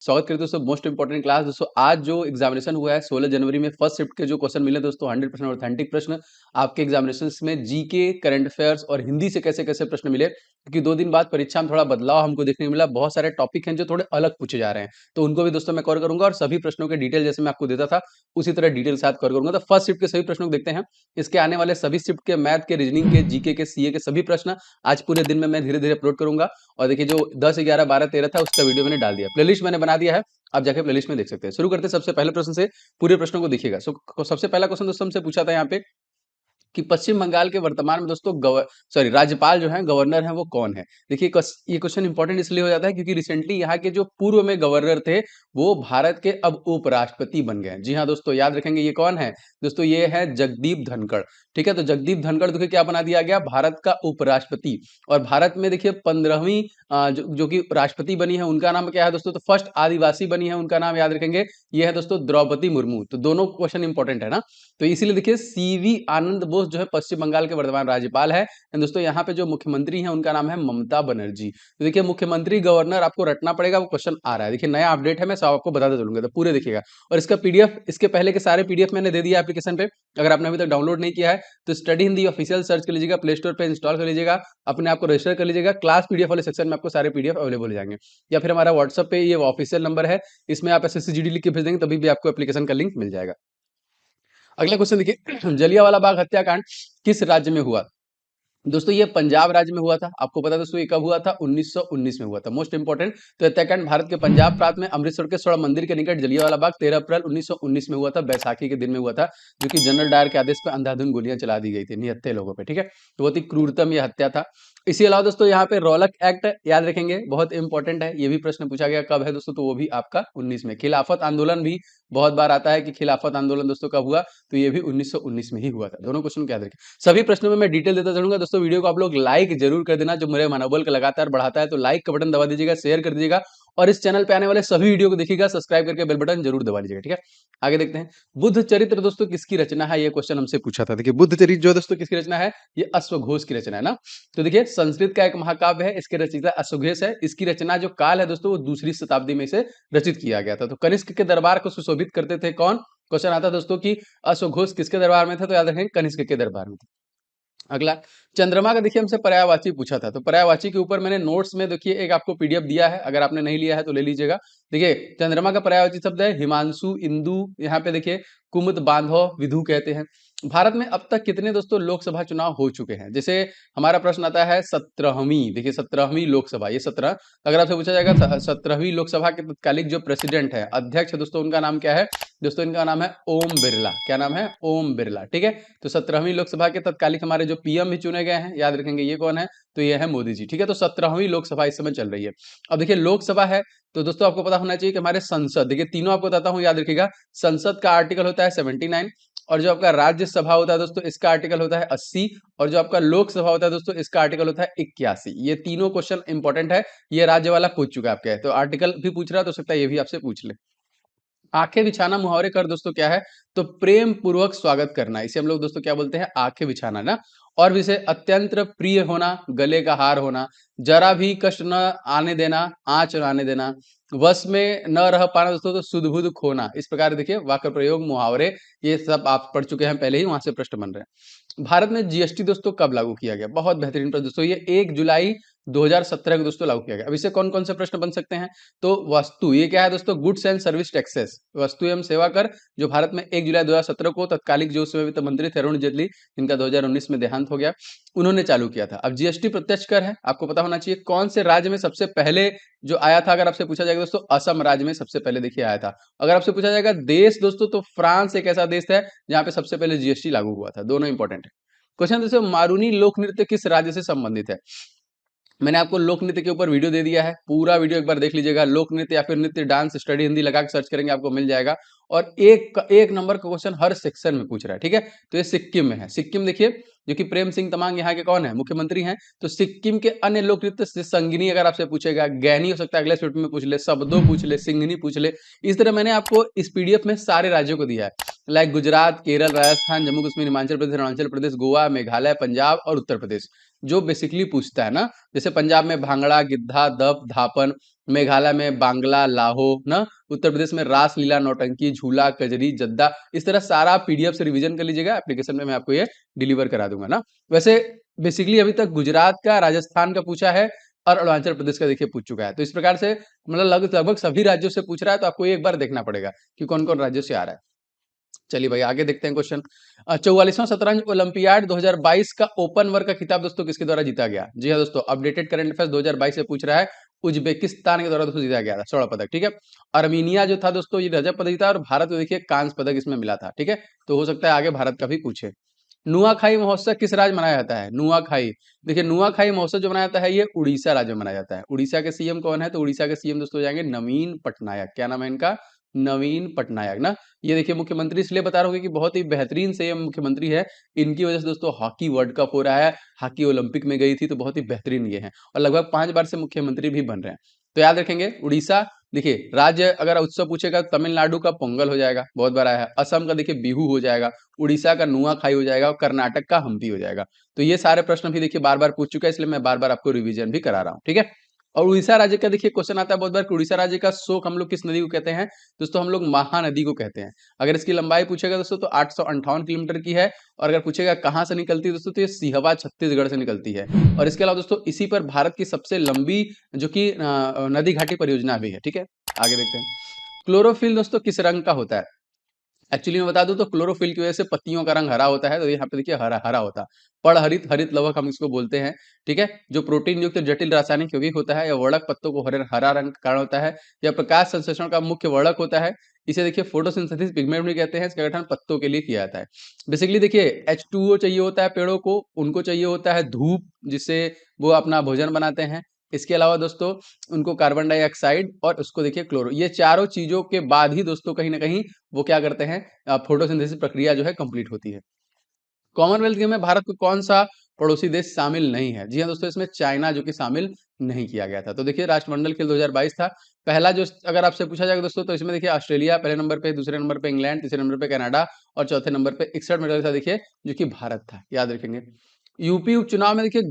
स्वागत करते दोस्तों मोस्ट इंपोर्टेंट क्लास। दोस्तों आज जो एग्जामिनेशन हुआ है 16 जनवरी में फर्स्ट शिफ्ट के जो क्वेश्चन मिले दोस्तों 100% ऑथेंटिक प्रश्न आपके एग्जामिनेशन में जीके, करंट अफेयर्स और हिंदी से कैसे कैसे प्रश्न मिले, क्योंकि 2 दिन बाद परीक्षा में थोड़ा बदलाव हमको देखने को मिला। बहुत सारे टॉपिक हैं जो थोड़े अलग पूछे जा रहे हैं, तो उनको भी दोस्तों मैं कवर करूंगा और सभी प्रश्नों के डिटेल जैसे मैं आपको देता था उसी तरह डिटेल के साथ कवर करूंगा। तो फर्स्ट शिफ्ट के सभी प्रश्नों को देखते हैं। इसके आने वाले सभी शिफ्ट के मैथ के, रीजनिंग के, जीके के, सीए के सभी प्रश्न आज पूरे दिन में मैं धीरे धीरे अपलोड करूंगा। और देखिए जो 10, 11, 12, 13 था उसका वीडियो मैंने डाल दिया, प्लेलिस्ट मैंने बना दिया है, आप जाके प्लेलिस्ट में देख सकते हैं। शुरू करते हैं सबसे पहले प्रश्न से, पूरे प्रश्नों को देखिएगा। सबसे पहला क्वेश्चन दोस्तों हमसे पूछा था यहाँ पे कि पश्चिम बंगाल के वर्तमान में दोस्तों राज्यपाल जो है, गवर्नर है, वो कौन है। देखिए ये क्वेश्चन इंपॉर्टेंट इसलिए हो जाता है क्योंकि रिसेंटली यहाँ के जो पूर्व में गवर्नर थे वो भारत के अब उपराष्ट्रपति बन गए हैं। जी हाँ दोस्तों, याद रखेंगे ये कौन है दोस्तों, ये है जगदीप धनखड़। ठीक है, तो जगदीप धनखड़ देखिए क्या बना दिया गया, भारत का उपराष्ट्रपति। और भारत में देखिए 15वीं जो कि राष्ट्रपति बनी है उनका नाम क्या है दोस्तों, तो फर्स्ट आदिवासी बनी है उनका नाम याद रखेंगे, ये है दोस्तों द्रौपदी मुर्मू। तो दोनों क्वेश्चन इंपॉर्टेंट है ना, तो इसीलिए देखिए सीवी आनंद बोस जो है पश्चिम बंगाल के वर्तमान राज्यपाल है। दोस्तों यहाँ पे जो मुख्यमंत्री हैं उनका नाम है ममता बनर्जी। तो देखिए मुख्यमंत्री गवर्नर आपको रटना पड़ेगा, वो क्वेश्चन आ रहा है। देखिए नया अपडेट है, मैं सब आपको बताते चलूंगा, तो पूरे देखिएगा। और इसका पीडीएफ, इसके पहले के सारे पीडीएफ मैंने दे दिया एप्लीकेशन पे, अगर आपने अभी तक डाउनलोड नहीं किया है तो स्टडी हिंदी ऑफिशियल सर्च कर लीजिएगा, प्ले स्टोर पे इंस्टॉल कर लीजिएगा, अपने आपको रजिस्टर कर लीजिएगा। क्लास पीडीएफ वाले सेक्शन में आपको सारे पीडीएफ अवेलेबल हो जाएंगे, या फिर हमारा व्हाट्सएप पे ये ऑफिशियल नंबर है, इसमें आप SSCGD लिख के भेज देंगे तभी भी आपको एप्लीकेशन का लिंक मिल जाएगा। अगला क्वेश्चन देखिए, जलियांवाला बाग हत्याकांड किस राज्य में हुआ। दोस्तों ये पंजाब राज्य में हुआ था। आपको पता है दोस्तों ये कब हुआ था, 1919 में हुआ था। मोस्ट इंपोर्टेंट, तो हत्याकांड भारत के पंजाब प्रांत में अमृतसर के स्वर्ण मंदिर के निकट जलियांवाला बाग 13 अप्रैल 1919 में हुआ था, बैसाखी के दिन में हुआ था, जो कि जनरल डायर के आदेश पर अंधाधुंध गोलियां चला दी गई थी निहत्थे लोगों पे। ठीक है, तो बहुत ही क्रूरतम यह हत्या था। इसी अलावा दोस्तों यहाँ पे रौलक एक्ट याद रखेंगे, बहुत इंपॉर्टेंट है, ये भी प्रश्न पूछा गया कब है दोस्तों, तो वो भी आपका 19 में। खिलाफत आंदोलन भी बहुत बार आता है कि खिलाफत आंदोलन दोस्तों कब हुआ, तो ये भी 1919 में ही हुआ था। दोनों क्वेश्चन याद रखें, सभी प्रश्नों में मैं डिटेल देता चलूंगा। दोस्तों वीडियो को आप लोग लाइक जरूर कर देना, जो मेरे मनोबल को लगातार बढ़ाता है, तो लाइक का बटन दबा दीजिएगा, शेयर कर दीजिएगा, और इस चैनल पे आने वाले सभी वीडियो को देखिएगा, सब्सक्राइब करके बेल बटन जरूर दबा लीजिएगा। ठीक है, आगे देखते हैं। बुद्ध चरित्र दोस्तों किसकी रचना है, ये क्वेश्चन हमसे पूछा था। देखिए बुद्ध चरित्र जो दोस्तों किसकी रचना है, ये अश्वघोष की रचना है ना। तो देखिए संस्कृत का एक महाकाव्य है, इसके रचयिता अश्वघोष है। इसकी रचना जो काल है दोस्तों वो 2री शताब्दी में इसे रचित किया गया था। तो कनिष्क के दरबार को सुशोभित करते थे कौन, क्वेश्चन आता है दोस्तों कि अश्वघोष किसके दरबार में था, तो याद रखें कनिष्क के दरबार में था। अगला, चंद्रमा का देखिए हमसे पर्यायवाची पूछा था, तो पर्यायवाची के ऊपर मैंने नोट्स में देखिए एक आपको पीडीएफ दिया है, अगर आपने नहीं लिया है तो ले लीजिएगा। देखिए चंद्रमा का पर्यायवाची शब्द है हिमांशु, इंदु, यहाँ पे देखिए कुमुद, बांधव, विधु कहते हैं। भारत में अब तक कितने दोस्तों लोकसभा चुनाव हो चुके हैं, जैसे हमारा प्रश्न आता है 17वीं, देखिए 17वीं लोकसभा, ये 17, अगर आपसे पूछा जाएगा 17वीं लोकसभा के तत्कालिक जो प्रेसिडेंट है, अध्यक्ष है दोस्तों, उनका नाम क्या है दोस्तों, इनका नाम है ओम बिरला। क्या नाम है, ओम बिरला। ठीक है, तो 17वीं लोकसभा के तत्कालिक हमारे जो पीएम भी चुने गए हैं, याद रखेंगे ये कौन है, तो ये है मोदी जी। ठीक है, तो 17वीं लोकसभा इस समय चल रही है। अब देखिए लोकसभा है तो दोस्तों आपको पता होना चाहिए कि हमारे संसद, देखिए तीनों आपको बताता हूं, याद रखिएगा। संसद का आर्टिकल होता है 79, और जो आपका राज्यसभा होता है दोस्तों इसका आर्टिकल होता है 80, और जो आपका लोकसभा होता है दोस्तों इसका आर्टिकल होता है 81। ये तीनों क्वेश्चन इंपॉर्टेंट है, ये राज्य वाला पूछ चुका है आपके, तो आर्टिकल भी पूछ रहा है, तो सकता है ये भी आपसे पूछ ले। आंखें बिछाना मुहावरे कर दोस्तों क्या है, तो प्रेम पूर्वक स्वागत करना, इसे हम लोग दोस्तों क्या बोलते हैं, आंखें बिछाना ना। और विषय अत्यंत प्रिय होना, गले का हार होना, जरा भी कष्ट न आने देना, आंच न आने देना, वश में न रह पाना दोस्तों, तो सुध बुध खोना। इस प्रकार देखिए वाक्य प्रयोग, मुहावरे, ये सब आप पढ़ चुके हैं पहले ही, वहां से प्रश्न बन रहे हैं। भारत में जीएसटी दोस्तों कब लागू किया गया, बहुत बेहतरीन प्रश्न दोस्तों, ये 1 जुलाई 2017 को दोस्तों लागू किया गया। अब इससे कौन कौन से प्रश्न बन सकते हैं, तो वस्तु, ये क्या है दोस्तों, गुड्स एंड सर्विस टैक्सेस, वस्तु एवं सेवा कर, जो भारत में 1 जुलाई 2017 को तत्कालिक जो समय वित्त मंत्री थे अरुण जेटली, जिनका 2019 में देहांत हो गया, उन्होंने चालू किया था। अब जीएसटी प्रत्यक्ष कर है, आपको पता होना चाहिए कौन से राज्य में सबसे पहले जो आया था, अगर आपसे पूछा जाएगा दोस्तों, असम राज्य में सबसे पहले देखिए आया था। अगर आपसे पूछा जाएगा देश दोस्तों, तो फ्रांस एक ऐसा देश है जहां पे सबसे पहले जीएसटी लागू हुआ था। दोनों इंपॉर्टेंट है। क्वेश्चन दोस्तों, मारूनी लोक नृत्य किस राज्य से संबंधित है। मैंने आपको लोक नृत्य के ऊपर वीडियो दे दिया है, पूरा वीडियो एक बार देख लीजिएगा। लोक नृत्य या फिर नृत्य डांस स्टडी हिंदी लगा के सर्च करेंगे आपको मिल जाएगा, और एक नंबर का क्वेश्चन हर सेक्शन में पूछ रहा है। ठीक है, तो ये सिक्किम में है। सिक्किम देखिए, जो कि प्रेम सिंह तमांग यहाँ के कौन है, मुख्यमंत्री हैं। तो सिक्किम के अन्य लोक नृत्य से संगनी अगर आपसे पूछेगा, गैनी हो सकता है अगले स्टेट में पूछ ले, शब्दों पूछ ले, सिंगनी पूछ ले। इस तरह मैंने आपको इस पीडीएफ में सारे राज्यों को दिया है। लाइक गुजरात, केरल, राजस्थान, जम्मू कश्मीर, हिमाचल प्रदेश, अरुणाचल प्रदेश, गोवा, मेघालय, पंजाब और उत्तर प्रदेश। जो बेसिकली पूछता है ना, जैसे पंजाब में भांगड़ा, गिद्धा, दफ, धापन, मेघालय में बांग्ला, लाहो ना, उत्तर प्रदेश में रास लीला, नौटंकी, झूला, कजरी, जद्दा। इस तरह सारा पीडीएफ से रिवीजन कर लीजिएगा, एप्लीकेशन में मैं आपको ये डिलीवर करा दूंगा ना। वैसे बेसिकली अभी तक गुजरात का, राजस्थान का पूछा है और अरुणाचल प्रदेश का देखिए पूछ चुका है। तो इस प्रकार से मतलब लगभग सभी राज्यों से पूछ रहा है, तो आपको एक बार देखना पड़ेगा कि कौन कौन राज्यों से आ रहा है। चलिए भाई आगे देखते हैं क्वेश्चन। 44वां शतरंज ओलंपियाड 2022 का ओपन वर्क का खिताब दोस्तों किसके द्वारा जीता गया? जी हाँ दोस्तों, अपडेटेड करंट अफेयर्स 2022 से पूछ रहा है। उज्बेकिस्तान के द्वारा दोस्तों जीता गया था स्वर्ण पदक, ठीक है। अर्मीनिया जो था दोस्तों ये रजत पदक जीता, और भारत को देखिए कांस्य पदक इसमें मिला था, ठीक है। तो हो सकता है आगे भारत का भी पूछे। नुआखाई महोत्सव किस राज्य मनाया जाता है? नुआखाई, देखिए नुआखाई महोत्सव जो मनाया जाता है ये उड़ीसा राज्य में मनाया जाता है। उड़ीसा के सीएम कौन है? तो उड़ीसा के सीएम दोस्तों हो जाएंगे नवीन पटनायक। क्या नाम है इनका? नवीन पटनायक ना। ये देखिए मुख्यमंत्री इसलिए बता रहा हूँ कि बहुत ही बेहतरीन से ये मुख्यमंत्री है। इनकी वजह से दोस्तों हॉकी वर्ल्ड कप हो रहा है, हॉकी ओलंपिक में गई थी, तो बहुत ही बेहतरीन ये है और लगभग 5 बार से मुख्यमंत्री भी बन रहे हैं। तो याद रखेंगे उड़ीसा। देखिए राज्य अगर उत्सव पूछेगा तो तमिलनाडु का पोंगल हो जाएगा, बहुत बार आया है। असम का देखिए बिहू हो जाएगा, उड़ीसा का नुआखाई हो जाएगा और कर्नाटक का हम्पी हो जाएगा। तो ये सारे प्रश्न भी देखिए बार बार पूछ चुका है, इसलिए मैं बार बार आपको रिवीजन भी करा रहा हूँ, ठीक है। और उड़ीसा राज्य का देखिए क्वेश्चन आता है बहुत बार कि उड़ीसा राज्य का शोक हम लोग किस नदी को कहते हैं? दोस्तों हम लोग महानदी को कहते हैं। अगर इसकी लंबाई पूछेगा दोस्तों तो 858 किलोमीटर की है। और अगर पूछेगा कहाँ से निकलती है दोस्तों तो ये सिहवा छत्तीसगढ़ से निकलती है। और इसके अलावा दोस्तों इसी पर भारत की सबसे लंबी जो कि नदी घाटी परियोजना भी है, ठीक है। आगे देखते हैं। क्लोरोफिल दोस्तों किस रंग का होता है? एक्चुअली मैं बता दूं तो क्लोरोफिल की वजह से पत्तियों का रंग हरा होता है, तो यहाँ पे देखिए हरा हरा होता है। पड़हरित हरित लवक हम इसको बोलते हैं, ठीक है। जो प्रोटीन युक्त जटिल रासायनिक यौगिक होता है, या वर्णक पत्तों को हरे हरा रंग का कारण होता है, या प्रकाश संश्लेषण का मुख्य वर्णक होता है। इसे देखिए फोटोसिंथेसिस पिगमेंट भी कहते हैं। इसका गठन पत्तों के लिए किया जाता है। बेसिकली देखिए H2O चाहिए होता है पेड़ों को, उनको चाहिए होता है धूप, जिससे वो अपना भोजन बनाते हैं। इसके अलावा दोस्तों उनको कार्बन डाइऑक्साइड और उसको देखिए क्लोरो, ये चारों चीजों के बाद ही दोस्तों कहीं ना कहीं वो क्या करते हैं, फोटोसिंथेसिस प्रक्रिया जो है कंप्लीट होती है। कॉमनवेल्थ गेम में भारत को कौन सा पड़ोसी देश शामिल नहीं है? जी हाँ दोस्तों, इसमें चाइना जो कि शामिल नहीं किया गया था। तो देखिए राष्ट्रमंडल खेल 2022 था। पहला जो अगर आपसे पूछा जाएगा दोस्तों तो इसमें देखिए ऑस्ट्रेलिया पहले नंबर पे, दूसरे नंबर पे इंग्लैंड, तीसरे नंबर पे कनाडा और चौथे नंबर पे 61 मेडल था देखिए, जो कि भारत था, याद रखेंगे। यूपी उपचुनाव में देखिए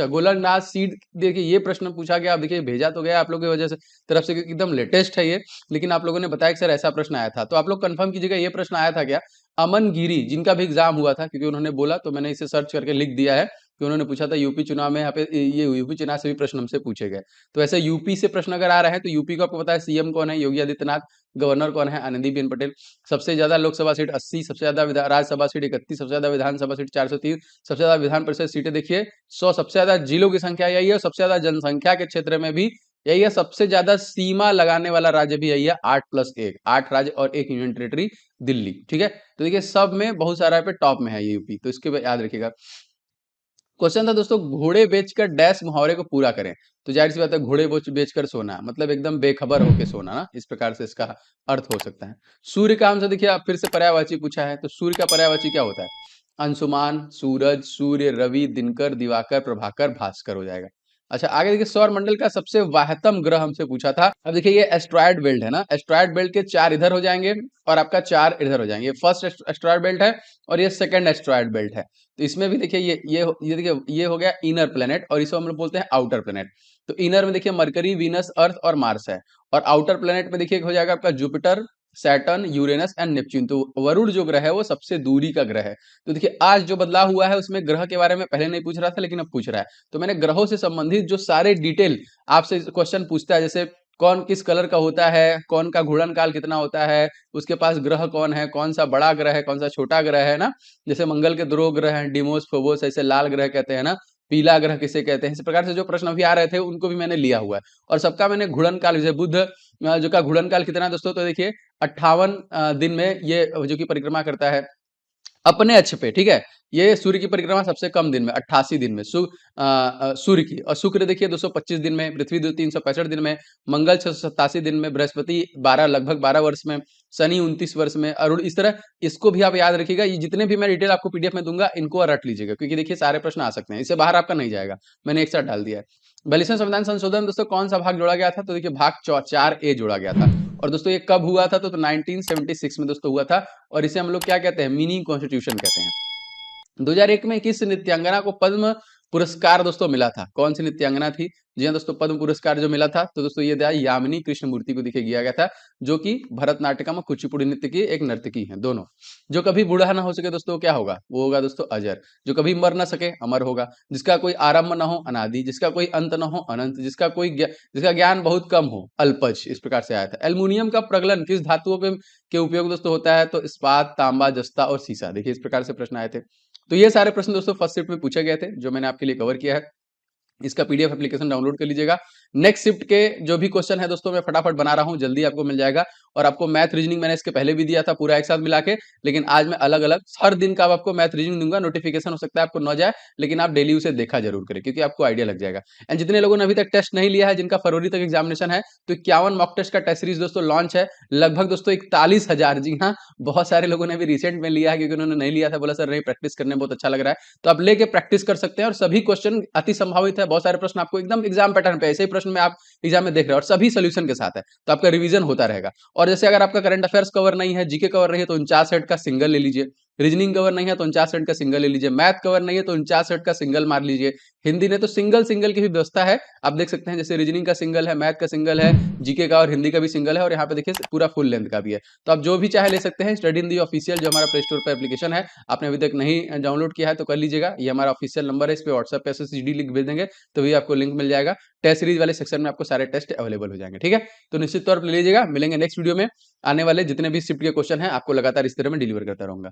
गोलंदाज सीट, देखिए ये प्रश्न पूछा गया। अब देखिए भेजा तो गया आप लोगों की वजह से तरफ से, क्योंकि एकदम लेटेस्ट है ये, लेकिन आप लोगों ने बताया कि सर ऐसा प्रश्न आया था, तो आप लोग कंफर्म कीजिएगा ये प्रश्न आया था क्या? अमन गिरी जिनका भी एग्जाम हुआ था, क्योंकि उन्होंने बोला तो मैंने इसे सर्च करके लिख दिया है कि उन्होंने पूछा था यूपी चुनाव में, यहाँ पे ये यूपी चुनाव से भी प्रश्न हमसे पूछे गए। तो ऐसे यूपी से प्रश्न अगर आ रहे हैं तो यूपी को आपको पता है सीएम कौन है? योगी आदित्यनाथ। गवर्नर कौन है? आनंदीबेन पटेल। सबसे ज्यादा लोकसभा सीट 80, सबसे ज्यादा राज्यसभा सीट 31, सबसे ज्यादा विधानसभा सीट 403, सबसे ज्यादा विधान परिषद सीटें देखिए 100, सबसे ज्यादा जिलों की संख्या यही है, और सबसे ज्यादा जनसंख्या के क्षेत्र में भी यही है। सबसे ज्यादा सीमा लगाने वाला राज्य भी यही है, 8+1, 8 राज्य और 1 यूनियन टेरिटरी दिल्ली, ठीक है। तो देखिए सब में बहुत सारा पे टॉप में है ये यूपी, तो इसके याद रखिएगा। क्वेश्चन था दोस्तों घोड़े बेचकर डैश मुहावरे को पूरा करें। तो जाहिर सी बात है घोड़े बेचकर सोना, मतलब एकदम बेखबर होके सोना ना, इस प्रकार से इसका अर्थ हो सकता है। सूर्य का हमसे देखिए आप फिर से पर्यायवाची पूछा है, तो सूर्य का पर्यायवाची क्या होता है? अंशुमान, सूरज, सूर्य, रवि, दिनकर, दिवाकर, प्रभाकर, भास्कर हो जाएगा। अच्छा आगे देखिए सौर मंडल का सबसे वाहतम ग्रह हमसे पूछा था। अब देखिए ये एस्ट्रॉयड बेल्ट है ना, एस्ट्रॉयड बेल्ट के 4 इधर हो जाएंगे और आपका 4 इधर हो जाएंगे। फर्स्ट एस्ट्रॉयड बेल्ट है और ये सेकंड एस्ट्रॉयड बेल्ट है। तो इसमें भी देखिए ये देखिए ये हो गया इनर प्लेनेट, और इसे हम लोग बोलते हैं आउटर प्लेनेट। तो इनर में देखिए मरकरी, वीनस, अर्थ और मार्स है, और आउटर प्लेनेट में देखिए हो जाएगा आपका Jupiter, Saturn, Uranus and Neptune. तो वरुण जो ग्रह है वो सबसे दूरी का ग्रह है। तो देखिए आज जो बदलाव हुआ है उसमें ग्रह के बारे में पहले नहीं पूछ रहा था, लेकिन अब पूछ रहा है। तो मैंने ग्रहों से संबंधित जो सारे डिटेल आपसे क्वेश्चन पूछता है, जैसे कौन किस कलर का होता है, कौन का घूर्णन काल कितना होता है, उसके पास ग्रह कौन है, कौन सा बड़ा ग्रह है, कौन सा छोटा ग्रह है ना। जैसे मंगल के 2 ग्रह हैं, डिमोस, फोबोस, ऐसे लाल ग्रह कहते हैं ना, पीला ग्रह किसे कहते हैं, इस प्रकार से जो प्रश्न अभी आ रहे थे उनको भी मैंने लिया हुआ है। और सबका मैंने घूर्णन काल, जैसे बुध जो का घूर्णन काल कितना है दोस्तों, तो देखिए 58 दिन में ये जो की परिक्रमा करता है अपने अक्ष पे, ठीक है। ये सूर्य की परिक्रमा सबसे कम दिन में 88 दिन में सूर्य की, और शुक्र देखिए 225 दिन में, पृथ्वी 365 दिन में, मंगल 687 दिन में, बृहस्पति 12 लगभग 12 वर्ष में, शनि 29 वर्ष में, अरुण, इस तरह इसको भी आप याद रखिएगा। ये जितने भी मैं डिटेल आपको पीडीएफ में दूंगा इनको रट लीजिएगा, क्योंकि देखिए सारे प्रश्न आ सकते हैं, इससे बाहर आपका नहीं जाएगा, मैंने एक साथ डाल दिया है। 42वें संविधान संशोधन दोस्तों कौन सा भाग जोड़ा गया था? तो देखिए भाग 4A जोड़ा गया था। और दोस्तों ये कब हुआ था? तो 1976 में दोस्तों हुआ था और इसे हम लोग क्या कहते हैं? मिनी कॉन्स्टिट्यूशन कहते हैं। 2001 में किस नृत्यांगना को पद्म पुरस्कार दोस्तों मिला था? कौन सी नृत्यांगना थी? जी हाँ दोस्तों, पद्म पुरस्कार जो मिला था तो दोस्तों ये था यामिनी कृष्णमूर्ति को देखिए दिया गया था, जो कि भरतनाट्यम और कुचिपुड़ी नृत्य की एक नर्तकी हैं दोनों। जो कभी बूढ़ा ना हो सके दोस्तों क्या होगा? वो होगा दोस्तों अजर। जो कभी मर ना सके अमर होगा। जिसका कोई आरंभ ना हो अनादि, जिसका कोई अंत ना हो अनंत, जिसका ज्ञान बहुत कम हो अल्पज। इस प्रकार से आया था। एल्युमिनियम का प्रगलन किस धातुओं के उपयोग दोस्तों होता है? तो इस्पात, तांबा, जस्ता और सीसा। देखिए इस प्रकार से प्रश्न आए थे। तो ये सारे प्रश्न दोस्तों फर्स्ट शिफ्ट में पूछे गए थे, जो मैंने आपके लिए कवर किया है। इसका पीडीएफ एप्लीकेशन डाउनलोड कर लीजिएगा। नेक्स्ट शिफ्ट के जो भी क्वेश्चन है दोस्तों मैं फटाफट बना रहा हूं, जल्दी आपको मिल जाएगा। और आपको मैथ रीजनिंग मैंने इसके पहले भी दिया था पूरा एक साथ मिला के, लेकिन आज मैं अलग अलग हर दिन का आपको मैथ रीजनिंग दूंगा। नोटिफिकेशन हो सकता है आपको न जाए, लेकिन आप डेली उसे देखा जरूर करें, क्योंकि आपको आइडिया लग जाएगा। एंड जितने लोगों ने अभी तक टेस्ट नहीं लिया है, जिनका फरवरी तक एग्जामिनेशन है, तो 51 मॉक टेस्ट का टेस्ट सीरीज दोस्तों लॉन्च है। लगभग दोस्तों 41,000, जी हाँ, बहुत सारे लोगों ने अभी रिसेंट में लिया है, क्योंकि उन्होंने नहीं लिया था, बोला सर नहीं प्रैक्टिस करने में बहुत अच्छा लग रहा है। तो आप लेके प्रैक्टिस कर सकते हैं और सभी क्वेश्चन अति संभावित है। बहुत सारे प्रश्न आपको एकदम एग्जाम पैटर्न पे ऐसे ही प्रश्न में आप एग्जाम में देख रहे हो और सभी सोल्यूशन के साथ है, तो आपका रिवीजन होता रहेगा। और जैसे अगर आपका करंट अफेयर्स कवर नहीं है, जीके कवर नहीं है, तो 49 सेट का सिंगल ले लीजिए। रीजनिंग कवर नहीं है तो 49 सेट का सिंगल ले लीजिए। मैथ कवर नहीं है तो 49 सेट का सिंगल मार लीजिए। हिंदी ने तो सिंगल सिंगल की भी व्यवस्था है, आप देख सकते हैं। जैसे रीजनिंग का सिंगल है, मैथ का सिंगल है, जीके का और हिंदी का भी सिंगल है, और यहाँ पे देखिए पूरा फुल लेंथ का भी है। तो आप जो भी चाहे ले सकते हैं। स्टडी इन दी ऑफिशियल जो हमारा प्ले स्टोर पर एप्लीकेशन है, आपने अभी तक नहीं डाउनलोड किया है तो कर लीजिएगा। ये हमारा ऑफिशियल नंबर है, इस पर व्हाट्सएप पे SSD लिंक भेज देंगे तो भी आपको लिंक मिल जाएगा। टेस्ट सीरीज वाले सेक्शन में आपको सारे टेस्ट अवेलेबल हो जाएंगे, ठीक है। तो निश्चित तौर पर ले लीजिएगा। मिलेंगे नेक्स्ट वीडियो में। आने वाले जितने भी शिफ्ट के क्वेश्चन हैं आपको लगातार इस तरह में डिलीवर करता रहूंगा।